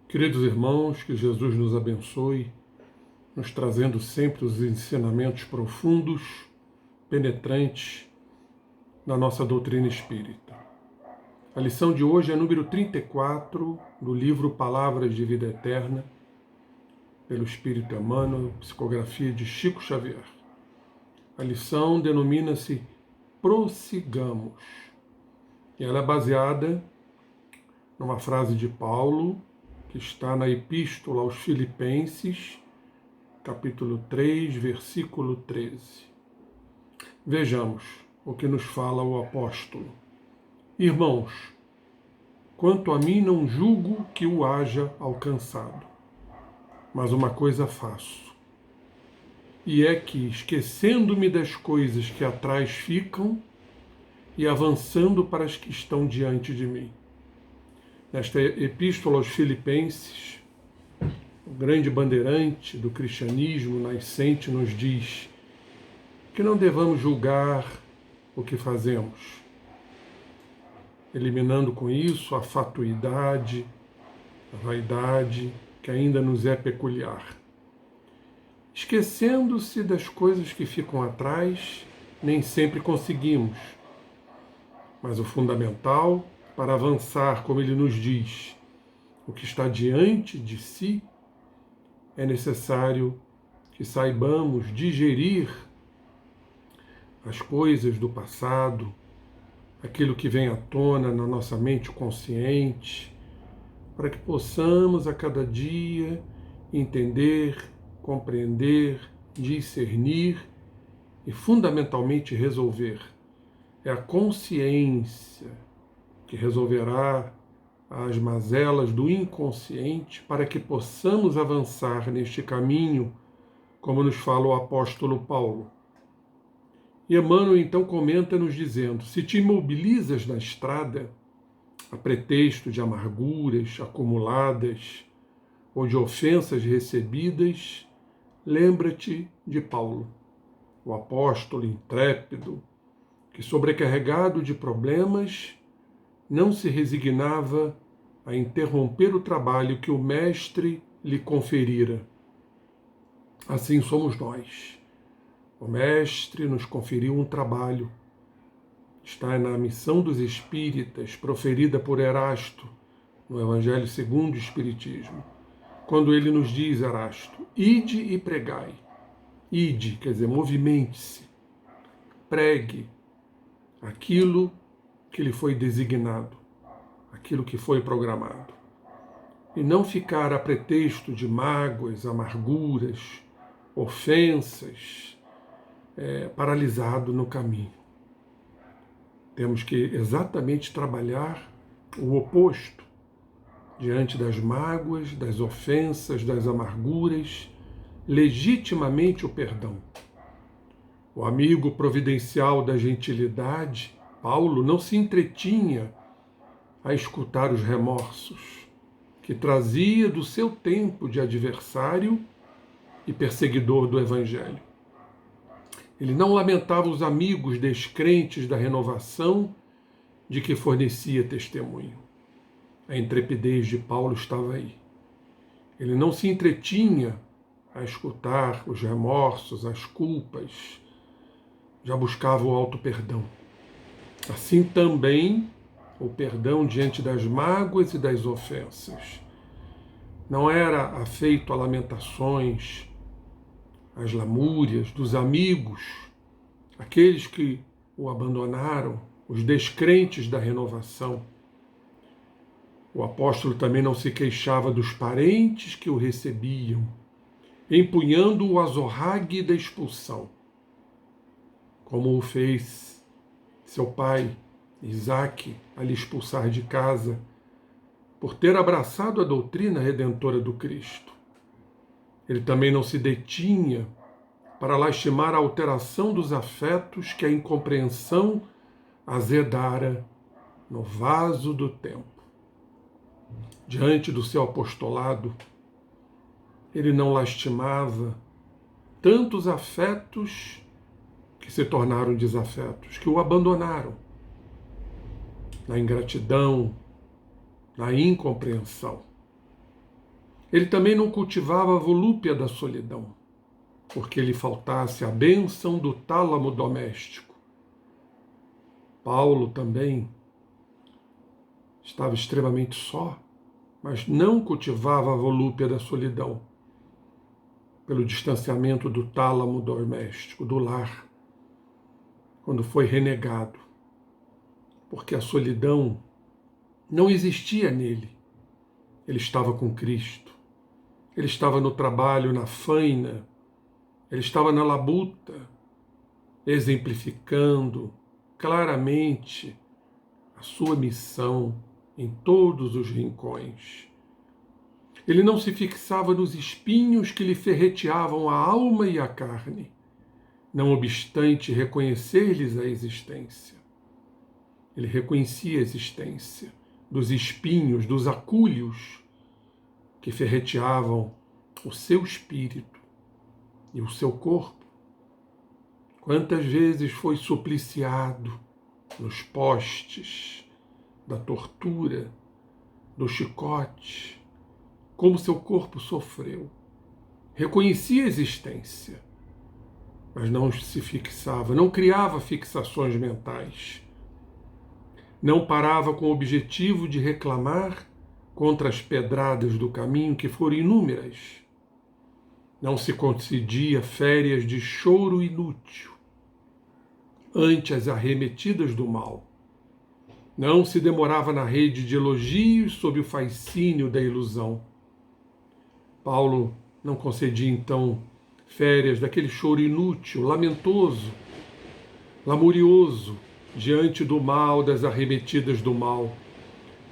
Queridos irmãos, que Jesus nos abençoe, nos trazendo sempre os ensinamentos profundos, penetrantes da nossa doutrina espírita. A lição de hoje é número 34 do livro Palavras de Vida Eterna, pelo Espírito Emmanuel, psicografia de Chico Xavier. A lição denomina-se Prossigamos, e ela é baseada numa frase de Paulo, que está na Epístola aos Filipenses, capítulo 3, versículo 13. Vejamos o que nos fala o apóstolo. Irmãos, quanto a mim não julgo que o haja alcançado, mas uma coisa faço, e é que, esquecendo-me das coisas que atrás ficam e avançando para as que estão diante de mim. Nesta epístola aos Filipenses, o grande bandeirante do cristianismo nascente nos diz que não devamos julgar o que fazemos, eliminando com isso a fatuidade, a vaidade que ainda nos é peculiar. Esquecendo-se das coisas que ficam atrás, nem sempre conseguimos, mas o fundamental para avançar, como ele nos diz, o que está diante de si, é necessário que saibamos digerir as coisas do passado, aquilo que vem à tona na nossa mente consciente, para que possamos a cada dia entender, compreender, discernir e fundamentalmente resolver. É a consciência que resolverá as mazelas do inconsciente para que possamos avançar neste caminho, como nos fala o apóstolo Paulo. E Emmanuel então comenta nos dizendo: se te imobilizas na estrada, a pretexto de amarguras acumuladas ou de ofensas recebidas, lembra-te de Paulo, o apóstolo intrépido, que, sobrecarregado de problemas, não se resignava a interromper o trabalho que o Mestre lhe conferira. Assim somos nós. O Mestre nos conferiu um trabalho. Está na Missão dos Espíritas, proferida por Erasto, no Evangelho segundo o Espiritismo. Quando ele nos diz, Erasto, ide e pregai. Ide, quer dizer, movimente-se. Pregue aquilo que lhe foi designado, aquilo que foi programado. E não ficar a pretexto de mágoas, amarguras, ofensas, paralisado no caminho. Temos que exatamente trabalhar o oposto, diante das mágoas, das ofensas, das amarguras, legitimamente o perdão. O amigo providencial da gentilidade, Paulo, não se entretinha a escutar os remorsos que trazia do seu tempo de adversário e perseguidor do Evangelho. Ele não lamentava os amigos descrentes da renovação de que fornecia testemunho. A intrepidez de Paulo estava aí. Ele não se entretinha a escutar os remorsos, as culpas, já buscava o auto-perdão. Assim também o perdão diante das mágoas e das ofensas. Não era afeito a lamentações, às lamúrias dos amigos, aqueles que o abandonaram, os descrentes da renovação. O apóstolo também não se queixava dos parentes que o recebiam, empunhando o azorrague da expulsão, como o fez seu pai, Isaque, a lhe expulsar de casa, por ter abraçado a doutrina redentora do Cristo. Ele também não se detinha para lastimar a alteração dos afetos que a incompreensão azedara no vaso do tempo. Diante do seu apostolado, ele não lastimava tantos afetos que se tornaram desafetos, que o abandonaram na ingratidão, na incompreensão. Ele também não cultivava a volúpia da solidão, porque lhe faltasse a bênção do tálamo doméstico. Paulo também estava extremamente só, mas não cultivava a volúpia da solidão, pelo distanciamento do tálamo doméstico, do lar, quando foi renegado, porque a solidão não existia nele. Ele estava com Cristo, ele estava no trabalho, na faina, ele estava na labuta, exemplificando claramente a sua missão em todos os rincões. Ele não se fixava nos espinhos que lhe ferreteavam a alma e a carne, não obstante reconhecer-lhes a existência. Ele reconhecia a existência dos espinhos, dos acúlios que ferreteavam o seu espírito e o seu corpo. Quantas vezes foi supliciado nos postes da tortura, do chicote, como seu corpo sofreu. Reconhecia a existência, mas não se fixava, não criava fixações mentais. Não parava com o objetivo de reclamar contra as pedradas do caminho, que foram inúmeras. Não se concedia férias de choro inútil ante as arremetidas do mal. Não se demorava na rede de elogios sob o fascínio da ilusão. Paulo não concedia, então, férias daquele choro inútil, lamentoso, lamurioso, diante do mal, das arremetidas do mal,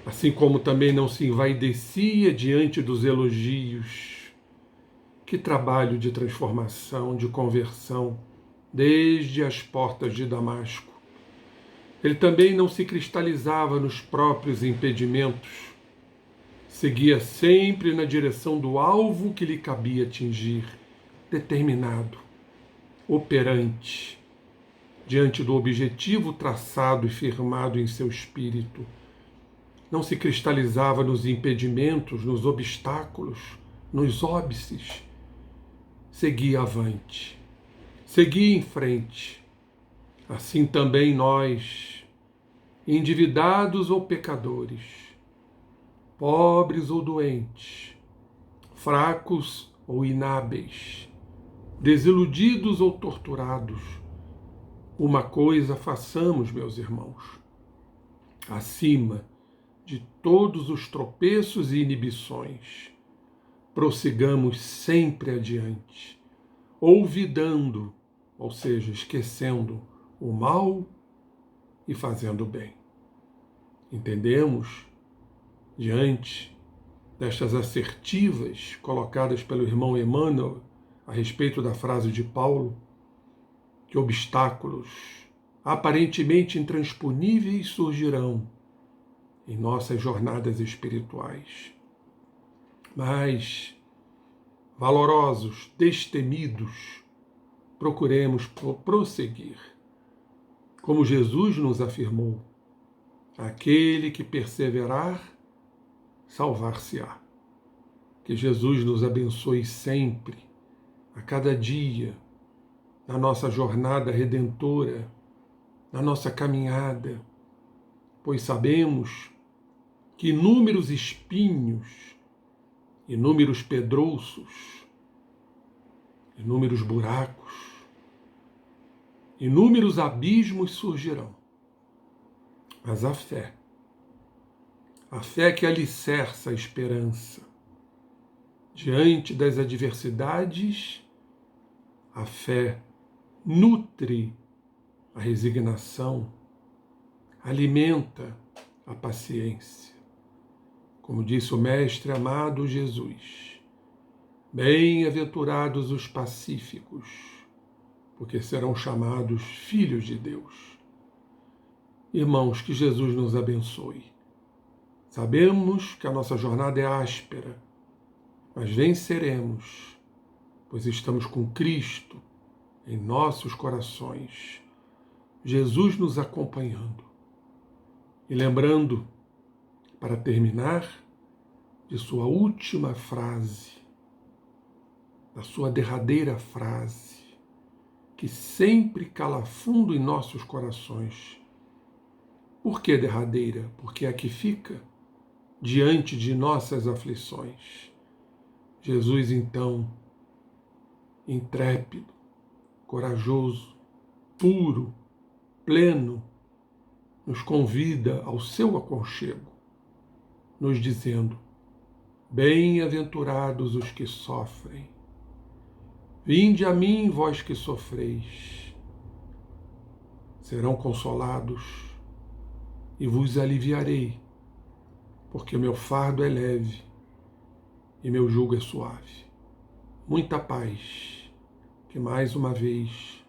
assim como também não se envaidecia diante dos elogios. Que trabalho de transformação, de conversão, desde as portas de Damasco. Ele também não se cristalizava nos próprios impedimentos, seguia sempre na direção do alvo que lhe cabia atingir, determinado, operante, diante do objetivo traçado e firmado em seu espírito. Não se cristalizava nos impedimentos, nos obstáculos, nos óbices. Seguia avante, seguia em frente. Assim também nós, endividados ou pecadores, pobres ou doentes, fracos ou inábeis, desiludidos ou torturados, uma coisa façamos, meus irmãos, acima de todos os tropeços e inibições, prossigamos sempre adiante, olvidando, ou seja, esquecendo o mal e fazendo o bem. Entendemos, diante destas assertivas colocadas pelo irmão Emmanuel a respeito da frase de Paulo, que obstáculos aparentemente intransponíveis surgirão em nossas jornadas espirituais, mas valorosos, destemidos, procuremos prosseguir. Como Jesus nos afirmou, aquele que perseverar, salvar-se-á. Que Jesus nos abençoe sempre, a cada dia, na nossa jornada redentora, na nossa caminhada, pois sabemos que inúmeros espinhos, inúmeros pedrouços, inúmeros buracos, inúmeros abismos surgirão. Mas a fé que alicerça a esperança diante das adversidades, a fé nutre a resignação, alimenta a paciência. Como disse o Mestre amado Jesus, bem-aventurados os pacíficos, porque serão chamados filhos de Deus. Irmãos, que Jesus nos abençoe. Sabemos que a nossa jornada é áspera, mas venceremos, pois estamos com Cristo em nossos corações, Jesus nos acompanhando. E lembrando, para terminar, de sua última frase, da sua derradeira frase, que sempre cala fundo em nossos corações. Por que derradeira? Porque é a que fica diante de nossas aflições. Jesus, então, intrépido, corajoso, puro, pleno, nos convida ao seu aconchego, nos dizendo: bem-aventurados os que sofrem. Vinde a mim, vós que sofreis. Serão consolados e vos aliviarei, porque meu fardo é leve e meu jugo é suave. Muita paz, que mais uma vez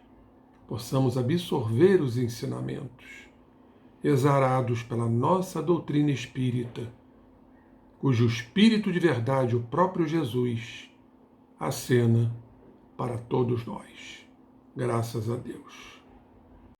possamos absorver os ensinamentos exarados pela nossa doutrina espírita, cujo Espírito de verdade, o próprio Jesus, acena para todos nós. Graças a Deus.